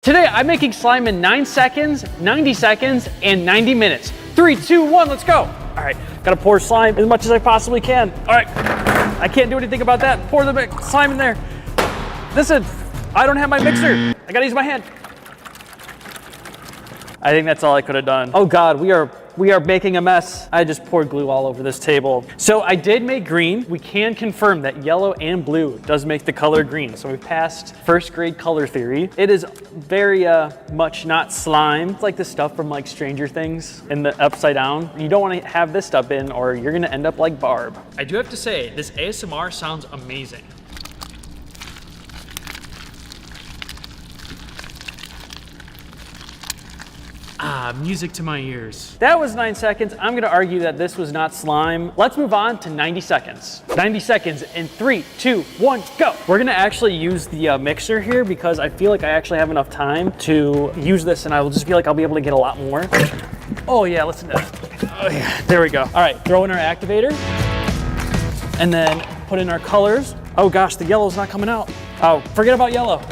Today, I'm making slime in 9 seconds, 90 seconds, and 90 minutes. 3, 2, 1, let's go. All right, gotta pour slime as much as I possibly can. All right, I can't do anything about that. Pour the slime in there. Listen, I don't have my mixer. I gotta use my hand. I think that's all I could have done. Oh God, we are making a mess. I just poured glue all over this table. So I did make green. We can confirm that yellow and blue does make the color green. So we passed first grade color theory. It is very much not slime. It's like the stuff from like Stranger Things in the Upside Down. You don't want to have this stuff in or you're gonna end up like Barb. I do have to say, this ASMR sounds amazing. Ah, music to my ears. That was 9 seconds. I'm gonna argue that this was not slime. Let's move on to 90 seconds. 90 seconds in 3, 2, 1, go. We're gonna actually use the mixer here because I feel like I actually have enough time to use this and I will just feel like I'll be able to get a lot more. Oh yeah, listen to that. Oh yeah, there we go. All right, throw in our activator and then put in our colors. Oh gosh, the yellow's not coming out. Oh, forget about yellow.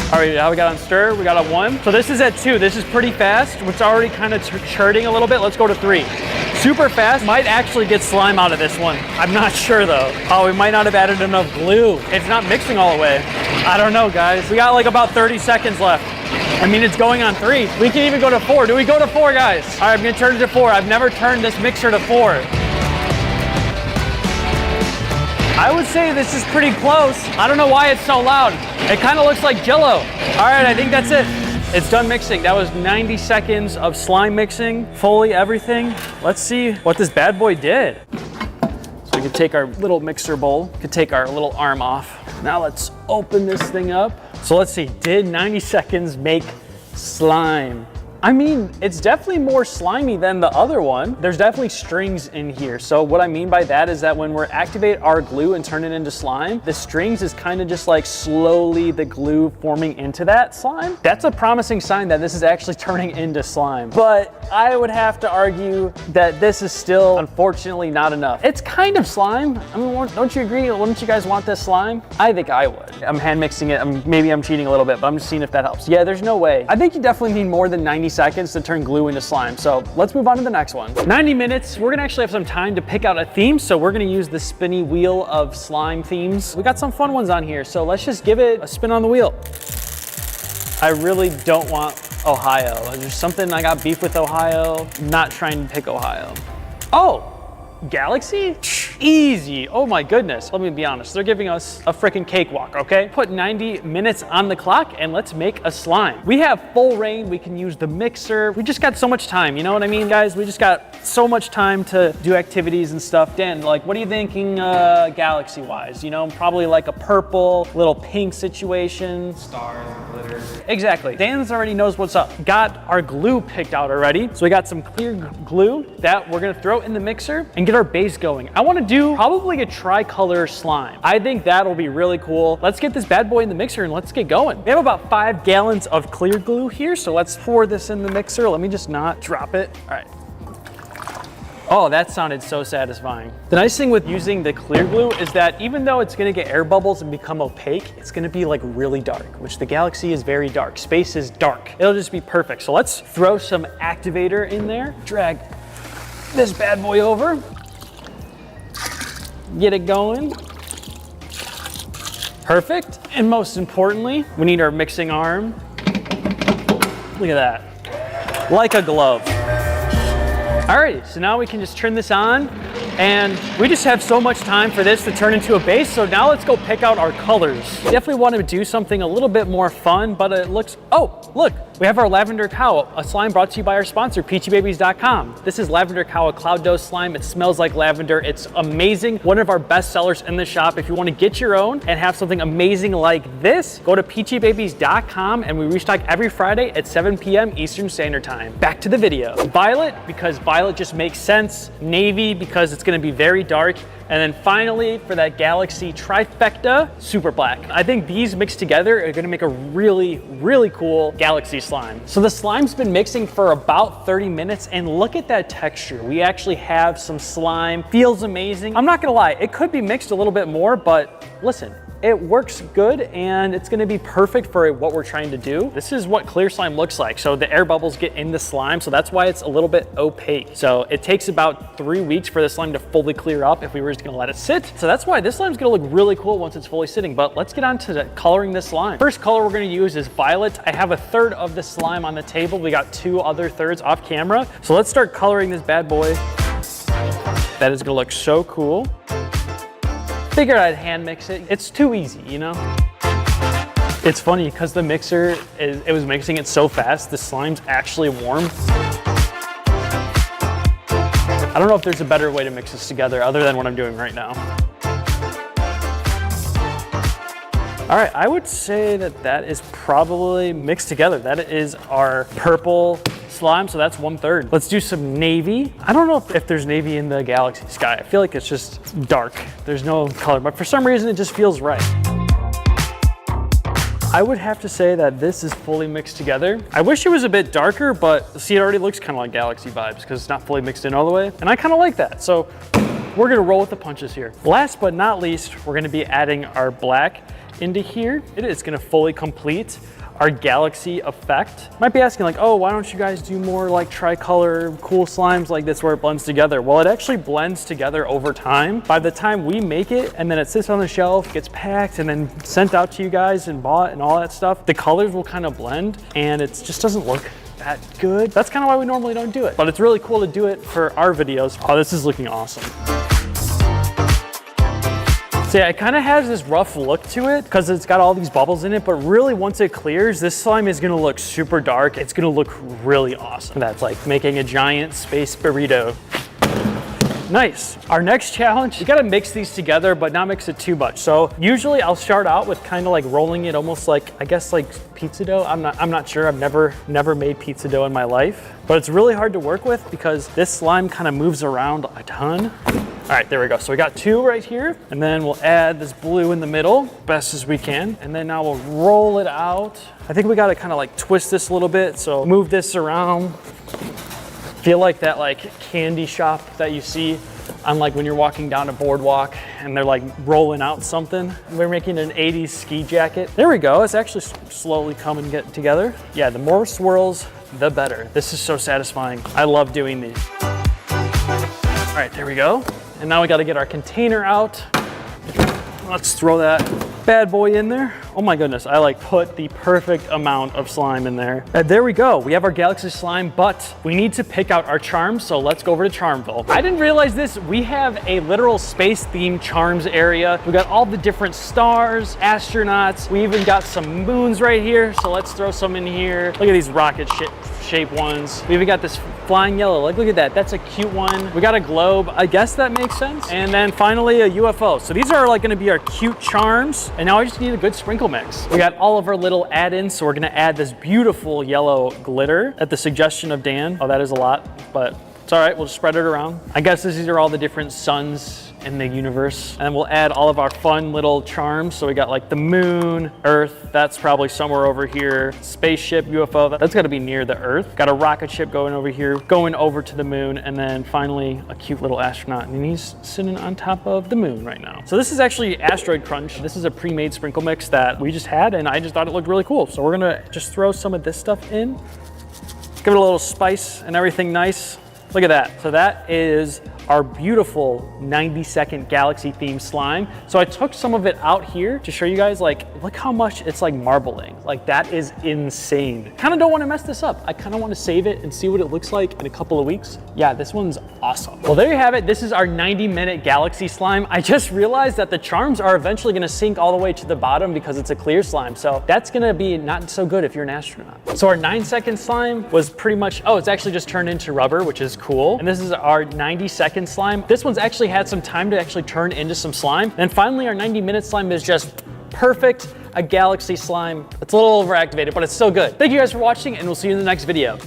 All right, now we got on stir, we got a 1. So this is at 2, this is pretty fast. It's already kind of churning a little bit. Let's go to 3. Super fast, might actually get slime out of this one. I'm not sure though. Oh, we might not have added enough glue. It's not mixing all the way. I don't know, guys. We got like about 30 seconds left. I mean, it's going on 3. We can even go to 4. Do we go to 4, guys? All right, I'm gonna turn it to 4. I've never turned this mixer to 4. I would say this is pretty close. I don't know why it's so loud. It kind of looks like Jell-O. All right, I think that's it. It's done mixing. That was 90 seconds of slime mixing, fully everything. Let's see what this bad boy did. So we can take our little mixer bowl, we can take our little arm off. Now let's open this thing up. So let's see, did 90 seconds make slime? I mean, it's definitely more slimy than the other one. There's definitely strings in here. So what I mean by that is that when we're activate our glue and turn it into slime, the strings is kind of just like slowly the glue forming into that slime. That's a promising sign that this is actually turning into slime. But I would have to argue that this is still, unfortunately, not enough. It's kind of slime. I mean, don't you agree? Wouldn't you guys want this slime? I think I would. I'm hand mixing it. Maybe I'm cheating a little bit, but I'm just seeing if that helps. Yeah, there's no way. I think you definitely need more than 90 seconds to turn glue into slime. So let's move on to the next one. 90 minutes, we're gonna actually have some time to pick out a theme. So we're gonna use the spinny wheel of slime themes. We got some fun ones on here. So let's just give it a spin on the wheel. I really don't want Ohio. There's something, I got beef with Ohio. I'm not trying to pick Ohio. Oh, Galaxy? Easy. Oh my goodness. Let me be honest. They're giving us a freaking cakewalk, okay? Put 90 minutes on the clock and let's make a slime. We have full reign. We can use the mixer. We just got so much time. You know what I mean, guys? We just got so much time to do activities and stuff. Dan, like, what are you thinking galaxy wise? You know, probably like a purple, little pink situation. Stars and glitter. Exactly. Dan already knows what's up. Got our glue picked out already. So we got some clear glue that we're gonna throw in the mixer and get our base going. I wanna do probably a tricolor slime. I think that'll be really cool. Let's get this bad boy in the mixer and let's get going. We have about 5 gallons of clear glue here, so let's pour this in the mixer. Let me just not drop it. All right. Oh, that sounded so satisfying. The nice thing with using the clear glue is that even though it's gonna get air bubbles and become opaque, it's gonna be like really dark, which the Galaxy is very dark. Space is dark. It'll just be perfect. So let's throw some activator in there, drag this bad boy over, get it going. Perfect. And most importantly, we need our mixing arm. Look at that, like a glove. Alrighty, so now we can just turn this on and we just have so much time for this to turn into a base. So now let's go pick out our colors. Definitely want to do something a little bit more fun, but it looks, oh, look, we have our Lavender Cow, a slime brought to you by our sponsor, Peachybbies.com. This is Lavender Cow, a cloud dough slime. It smells like lavender. It's amazing. One of our best sellers in the shop. If you want to get your own and have something amazing like this, go to Peachybbies.com and we restock every Friday at 7 p.m. Eastern Standard Time. Back to the video. Violet, because violet just makes sense. Navy, because it's going to be very dark. And then finally, for that Galaxy trifecta, super black. I think these mixed together are gonna make a really, really cool Galaxy slime. So the slime's been mixing for about 30 minutes and look at that texture. We actually have some slime, feels amazing. I'm not gonna lie, it could be mixed a little bit more, but listen, it works good and it's gonna be perfect for what we're trying to do. This is what clear slime looks like. So the air bubbles get in the slime, so that's why it's a little bit opaque. So it takes about 3 weeks for the slime to fully clear up if we were just gonna let it sit. So that's why this slime's gonna look really cool once it's fully sitting. But let's get on to coloring this slime. First color we're gonna use is violet. I have a third of the slime on the table. We got 2 other thirds off camera. So let's start coloring this bad boy. That is gonna look so cool. Figured I'd hand mix it. It's too easy, you know? It's funny because the mixer, it was mixing it so fast, the slime's actually warm. I don't know if there's a better way to mix this together other than what I'm doing right now. All right, I would say that that is probably mixed together. That is our purple slime, so that's 1/3. Let's do some navy. I don't know if there's navy in the galaxy sky. I feel like it's just dark. There's no color, but for some reason it just feels right. I would have to say that this is fully mixed together. I wish it was a bit darker, but see, it already looks kind of like galaxy vibes because it's not fully mixed in all the way. And I kind of like that. So we're gonna roll with the punches here. Last but not least, we're gonna be adding our black into here. It is gonna fully complete our galaxy effect. Might be asking like, oh, why don't you guys do more like tricolor, cool slimes like this where it blends together? Well, it actually blends together over time. By the time we make it and then it sits on the shelf, gets packed and then sent out to you guys and bought and all that stuff, the colors will kind of blend and it just doesn't look that good. That's kind of why we normally don't do it, but it's really cool to do it for our videos. Oh, this is looking awesome. So yeah, it kind of has this rough look to it because it's got all these bubbles in it, but really once it clears, this slime is gonna look super dark. It's gonna look really awesome. That's like making a giant space burrito. Nice. Our next challenge, you gotta mix these together, but not mix it too much. So usually I'll start out with kind of like rolling it almost like, I guess like pizza dough. I'm not sure, I've never made pizza dough in my life, but it's really hard to work with because this slime kind of moves around a ton. All right, there we go. So we got 2 right here, and then we'll add this blue in the middle, best as we can. And then now we'll roll it out. I think we gotta kind of like twist this a little bit. So move this around. Feel like that like candy shop that you see on like when you're walking down a boardwalk and they're like rolling out something. We're making an 80s ski jacket. There we go, it's actually slowly coming get together. Yeah, the more swirls, the better. This is so satisfying. I love doing these. All right, there we go. And now we got to get our container out. Let's throw that bad boy in there. Oh my goodness, I like put the perfect amount of slime in there. And there we go, we have our galaxy slime, but we need to pick out our charms, so let's go over to Charmville. I didn't realize this, we have a literal space themed charms area. We got all the different stars, astronauts, we even got some moons right here, so let's throw some in here. Look at these rocket shaped ones. We even got this flying yellow, like look at that, that's a cute one. We got a globe, I guess that makes sense. And then finally a UFO. So these are like gonna be our cute charms, and now I just need a good sprinkle mix. We got all of our little add-ins, so we're gonna add this beautiful yellow glitter at the suggestion of Dan. Oh, that is a lot, but it's all right, we'll just spread it around. I guess these are all the different suns in the universe. And we'll add all of our fun little charms. So we got like the moon, Earth, that's probably somewhere over here. Spaceship, UFO, that's gotta be near the Earth. Got a rocket ship going over here, going over to the moon, and then finally a cute little astronaut, and he's sitting on top of the moon right now. So this is actually Asteroid Crunch. This is a pre-made sprinkle mix that we just had, and I just thought it looked really cool. So we're gonna just throw some of this stuff in. Give it a little spice and everything nice. Look at that. So that is our beautiful 90-second galaxy themed slime. So I took some of it out here to show you guys, like, look how much it's like marbling. Like that is insane. Kind of don't want to mess this up. I kind of want to save it and see what it looks like in a couple of weeks. Yeah, this one's awesome. Well, there you have it. This is our 90-minute galaxy slime. I just realized that the charms are eventually going to sink all the way to the bottom because it's a clear slime. So that's going to be not so good if you're an astronaut. So our 9-second slime was pretty much, oh, it's actually just turned into rubber, which is cool. And this is our 90-second slime. This one's actually had some time to actually turn into some slime. And finally, our 90-minute slime is just perfect, a galaxy slime. It's a little overactivated, but it's still good. Thank you guys for watching, and we'll see you in the next video.